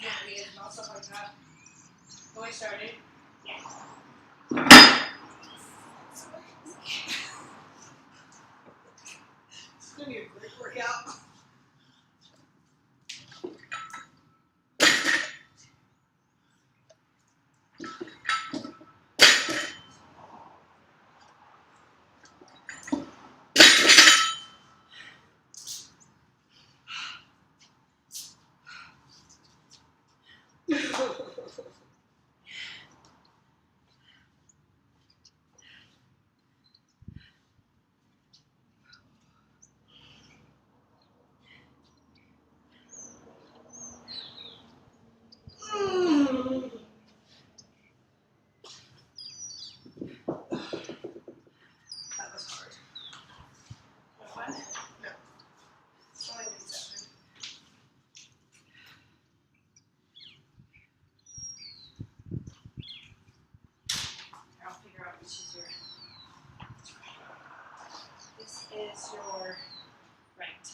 and all stuff like that. When we started? Yeah. It's going to be a great workout. Is your right.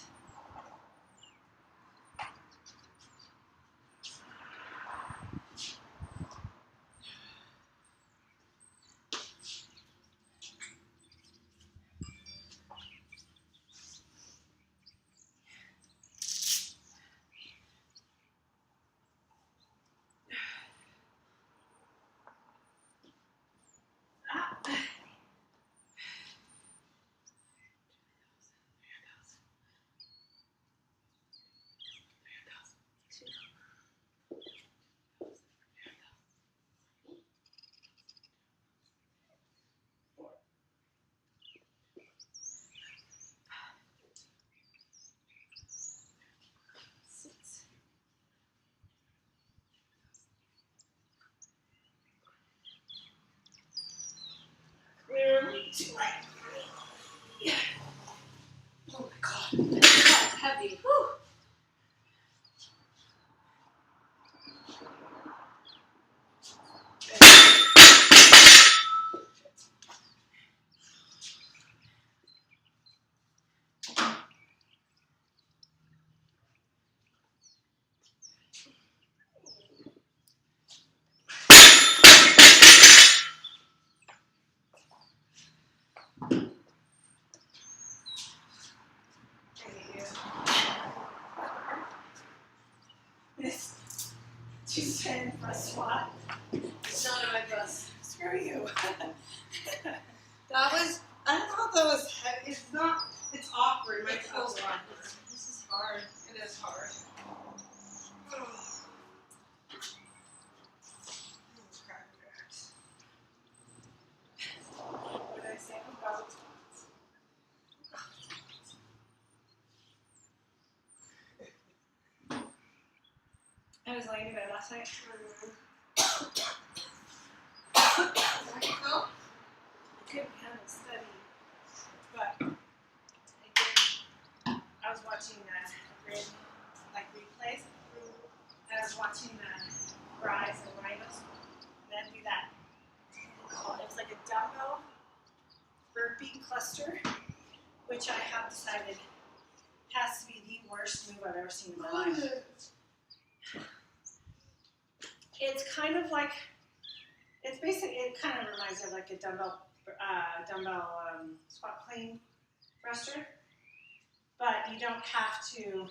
Clearly too light. Yeah. Oh my god. That's heavy. Whew. This 210 for a squat. It's not on my bus. Screw you. That was, I thought that was heavy. It's not, it's awkward. My toes are on. This is hard. It is hard. What did I say about? I was laying in bed last night. I couldn't handle study, but I was watching replays, and I was watching Rise and Rhinos, and then do that. It was like a dumbbell burpee cluster, which I have decided has to be the worst move I've ever seen in my life. It's kind of like, it's basically, it kind of reminds me of like a dumbbell squat clean thruster, but you don't have to,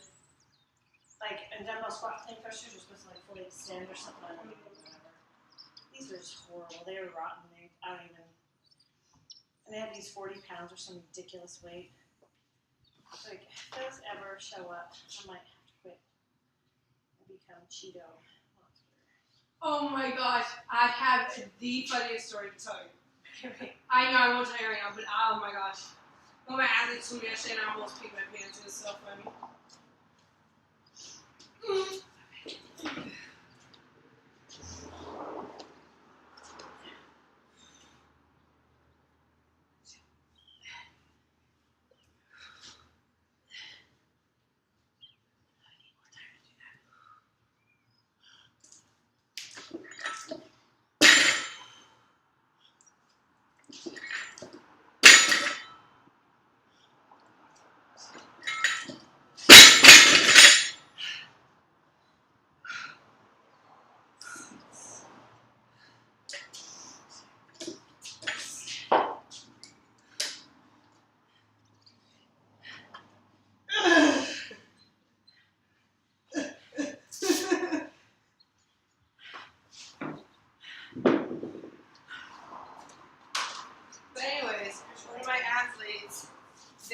like a dumbbell squat clean thruster, you're supposed to like fully extend or something like that, whatever. These are just horrible. They were rotten. And they had these 40 pounds or some ridiculous weight. Like, if those ever show up, I might have to quit and become Cheeto. Oh my gosh, I have the funniest story to tell you. I know I won't tell you right now, but oh my gosh. One of my athletes told me yesterday and I almost peed my pants. It was so funny.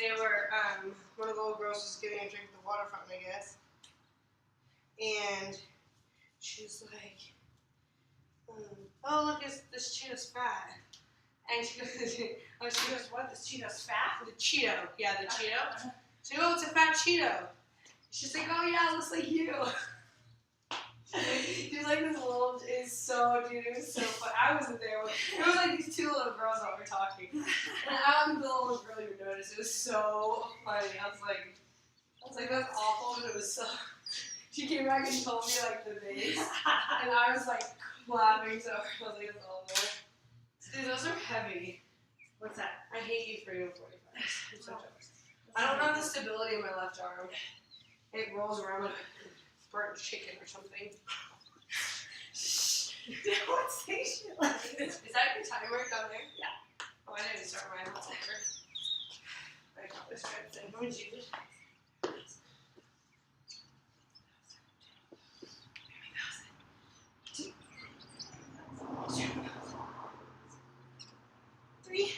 day where one of the little girls was getting a drink at the water fountain, I guess. And she was like, oh, look, this Cheeto's fat. And she goes, what, this Cheeto's fat? The Cheeto. Yeah, the Cheeto. She goes, oh, it's a fat Cheeto. She's like, oh, yeah, it looks like you. She's like, this little, dude, it was so fun. I wasn't there. It was like these two little girls that were talking. And I'm the little girl you noticed. It was so funny. I was like, that's awful, but it was so. She came back and told me, like, the base. And I was like, clapping so hard. I was like, that's awful. Dude, those are heavy. What's that? I hate you for doing 45. I'm so jealous. I don't have the stability in my left arm. It rolls around like burnt chicken or something. Don't say shit like this. Is that your timer down there? Yeah. Oh, I didn't start mine. That's over. I got this kind of thing. What would you do? Three.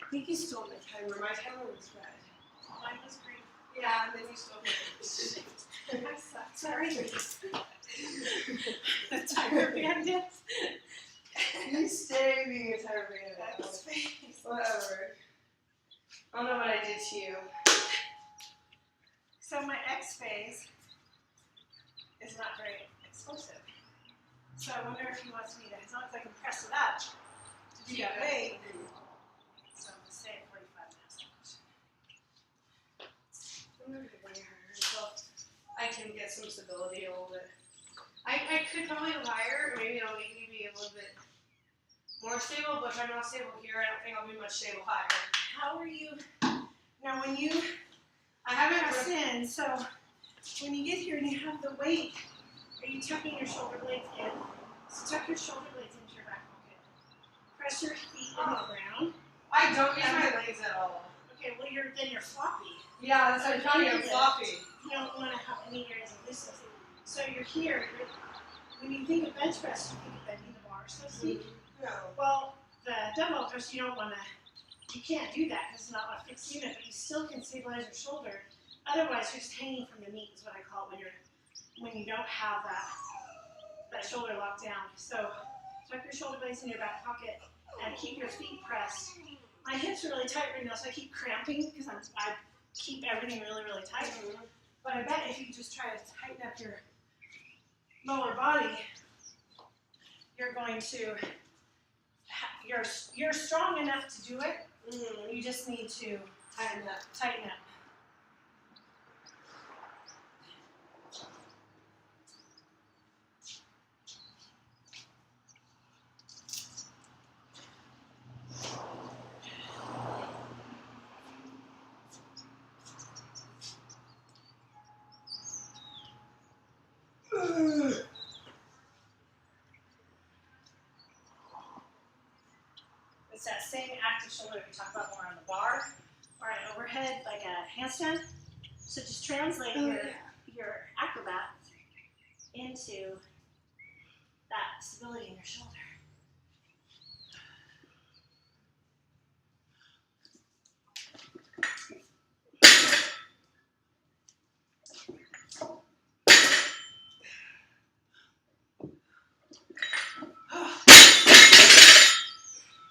I think you stole my timer. My timer was red. Mine was green. Yeah, and then you stole my I suck. Sorry. The timer bandit. You stay being a timer bandit. That's face. Whatever. I don't know what I did to you. So my X phase is not very explosive. So I wonder if he wants me to, as long as I can press it up, to do that weight. So I'm going to stay at 45 minutes. I'm not going to go higher until I can get some stability a little bit. I could probably go higher, maybe it'll make me be a little bit more stable, but if I'm not stable here, I don't think I'll be much stable higher. How are you, now when you I haven't press in, so when you get here and you have the weight, are you tucking your shoulder blades in? So tuck your shoulder blades into your back pocket. Press your feet in the ground. I don't use my legs at all. Okay, well then you're floppy. Yeah, that's what I'm telling you, I'm floppy. You don't want to have any areas of distance. So you're here. When you think of bench press, you think of bending the bar, so to speak. No. Well, the dumbbell press, you don't want to. You can't do that because it's not a fixed unit, but you still can stabilize your shoulder. Otherwise, you're just hanging from the knee is what I call it when you don't have that shoulder locked down. So tuck your shoulder blades in your back pocket and keep your feet pressed. My hips are really tight right now, so I keep cramping because I keep everything really, really tight. But I bet if you just try to tighten up your lower body, you're going to. You're strong enough to do it. You just need to tighten up. It's that same active shoulder we talk about more on the bar or an overhead, like a handstand. So just translate your acrobat into that stability in your shoulder.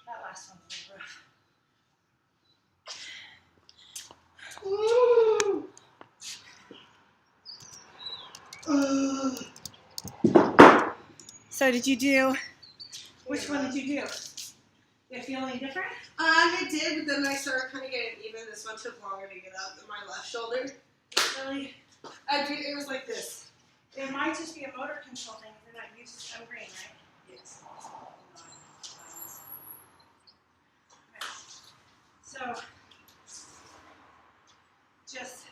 That last one's a little rough. So did you do, which one did you do? Did it feel any different? It did, but then I started kind of getting even. This one took longer to get up than my left shoulder. Really? It was like this. It might just be a motor control thing if you're not used to brain, right? Yes. So, just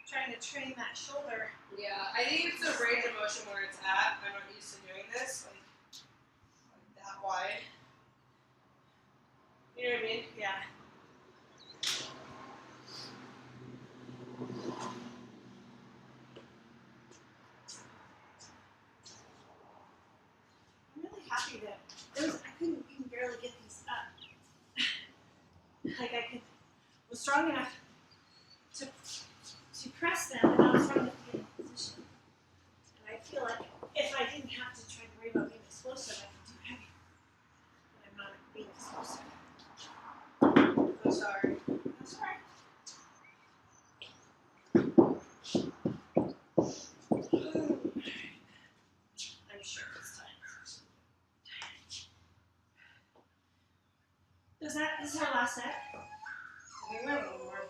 trying to train that shoulder. Yeah, I think it's the range of motion where it's at. I'm not used to doing this, like that wide. You know what I mean? Yeah. I'm really happy that I couldn't even barely get these up. Like was strong enough to press them, and not strong enough to get in position. And I feel like if I didn't have to try to worry about being explosive, I could do heavy. But I'm not being explosive. I'm sorry. That's all right. I'm sure it's time. This is our last set. I think we have one more.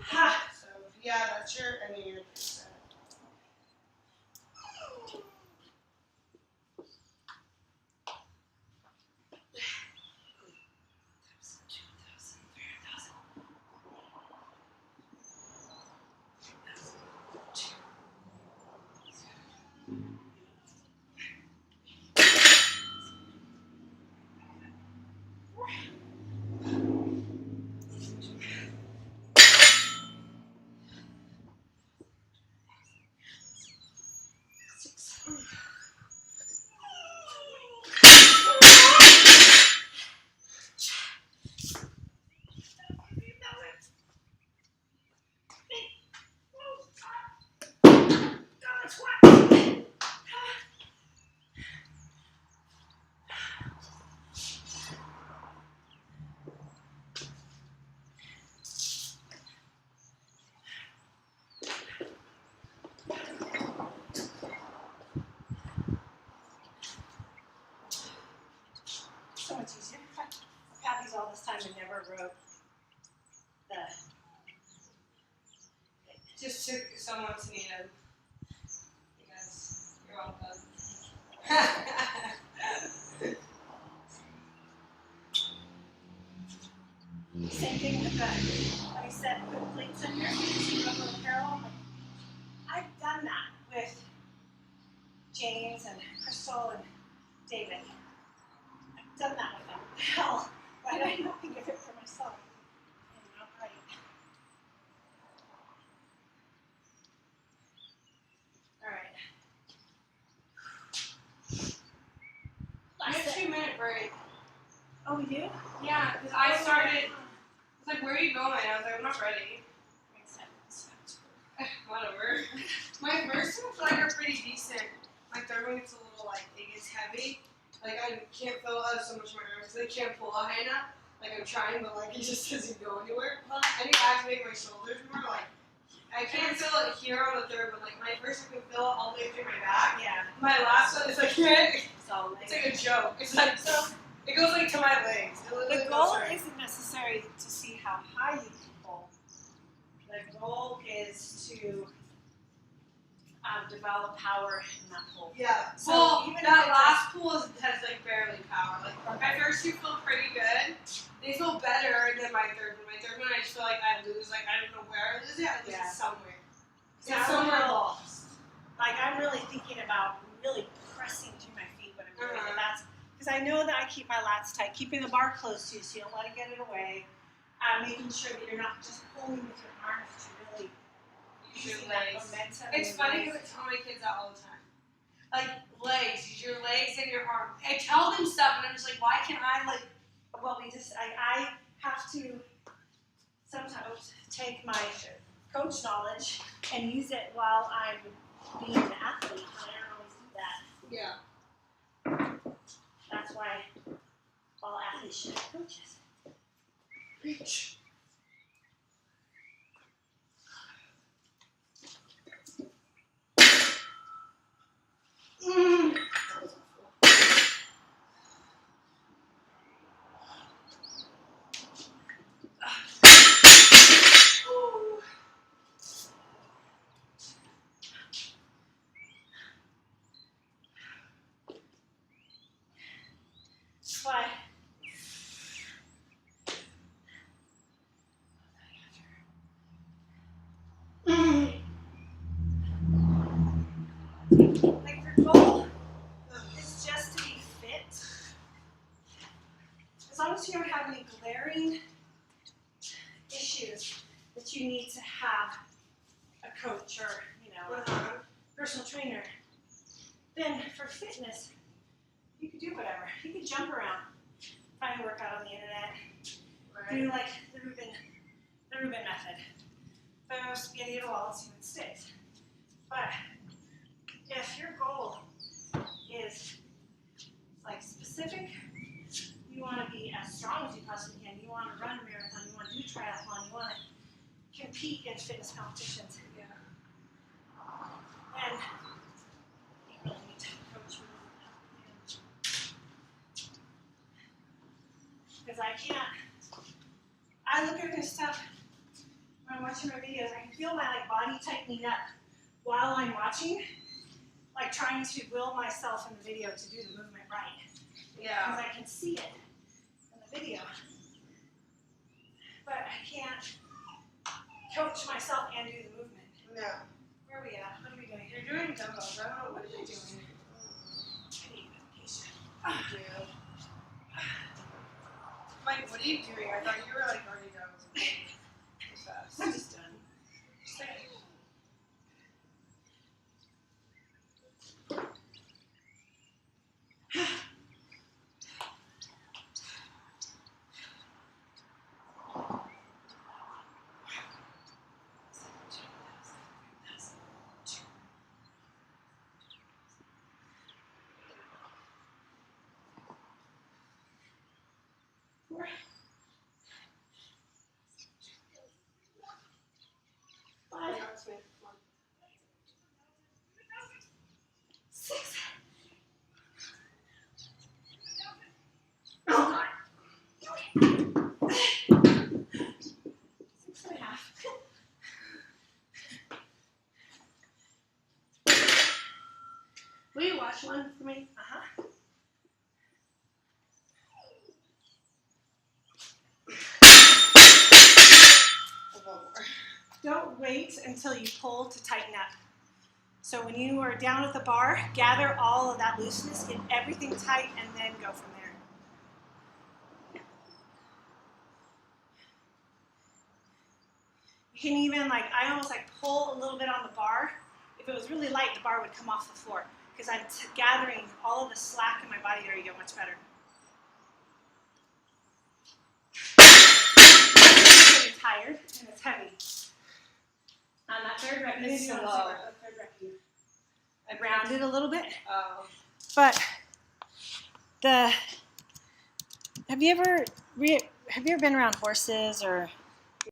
Ha! So, yeah, that's your your set. So much easier. I've had these all this time and never wrote the. Just took someone to need them. Because you're all done. Same thing with when he said put plates in here, so you run a little parallel. I've done that with James and Crystal and David. I've done that with them. Hell, why did I not think of it for myself? I'm not right. All right. I have a 2-minute break. Oh, we do? Yeah, because I started. I was like, where are you going? I was like, I'm not ready. Whatever. My first two I feel like are pretty decent. My third one gets a little like it gets heavy. Like I can't fill out so much of my arms because I can't pull a high enough. Like I'm trying, but like it just doesn't go anywhere. Well, I need to activate my shoulders more. Like I can't feel it here on the third one. Like my first I can feel it all the way through my back. Yeah. My last one is like it's So like a joke. It's like it goes like to my legs. the goal isn't necessarily to see how high you can pull. The goal is to develop power in that pull. Yeah. So well, even that if last pull has like barely power. Like my first two feel pretty good. They feel better than my third one. My third one, I just feel like I lose. Like I don't know where I lose it. I lose it somewhere. Yeah, It's somewhere lost. Like I'm really thinking about really pressing through my feet when I'm doing it. That's because I know that I keep my lats tight, keeping the bar close to you, so you don't let it get it away. Making sure that you're not just pulling with your arms to really use that momentum. It's funny because I tell my kids that all the time. Like legs, use your legs and your arms. I tell them stuff, and I'm just like, why can't I like? Well, I have to sometimes take my coach knowledge and use it while I'm being an athlete. I don't always do that. Yeah. That's why all athletes should have coaches. Preach. Like your goal is just to be fit. As long as you don't have any glaring issues that you need to have a coach or, personal trainer, then for fitness, you could do whatever. You could jump around, find a workout on the internet, do like the Reuben method. Throw spaghetti at a wall and see what sticks. But if your goal is like specific, you want to be as strong as you possibly can, you want to run a marathon, you want to do triathlon, you want to compete in fitness competitions. Yeah. And you really need to coach you. Because I look at this stuff when I'm watching my videos, I can feel my body tightening up while I'm watching, like trying to will myself in the video to do the movement right. Yeah. Because I can see it in the video. But I can't coach myself and do the movement. No. Where are we at? What are we doing? You're doing dumbbells. I don't know what you're doing. I need medication. Dude. Mike, what are you doing? I thought you were like already done with something. Fast. I'm just done. Just like, six. Oh God. 6.5. Will you watch one for me? Uh-huh. Don't wait until you pull to tighten up. So when you are down at the bar, gather all of that looseness, get everything tight, and then go from there. You can even, I almost pull a little bit on the bar. If it was really light, the bar would come off the floor because I'm gathering all of the slack in my body. There you go, much better. I'm getting tired and it's heavy. On that third rep, It's maybe slow. on the third rep, I rounded a little bit. Oh. But have you ever been around horses or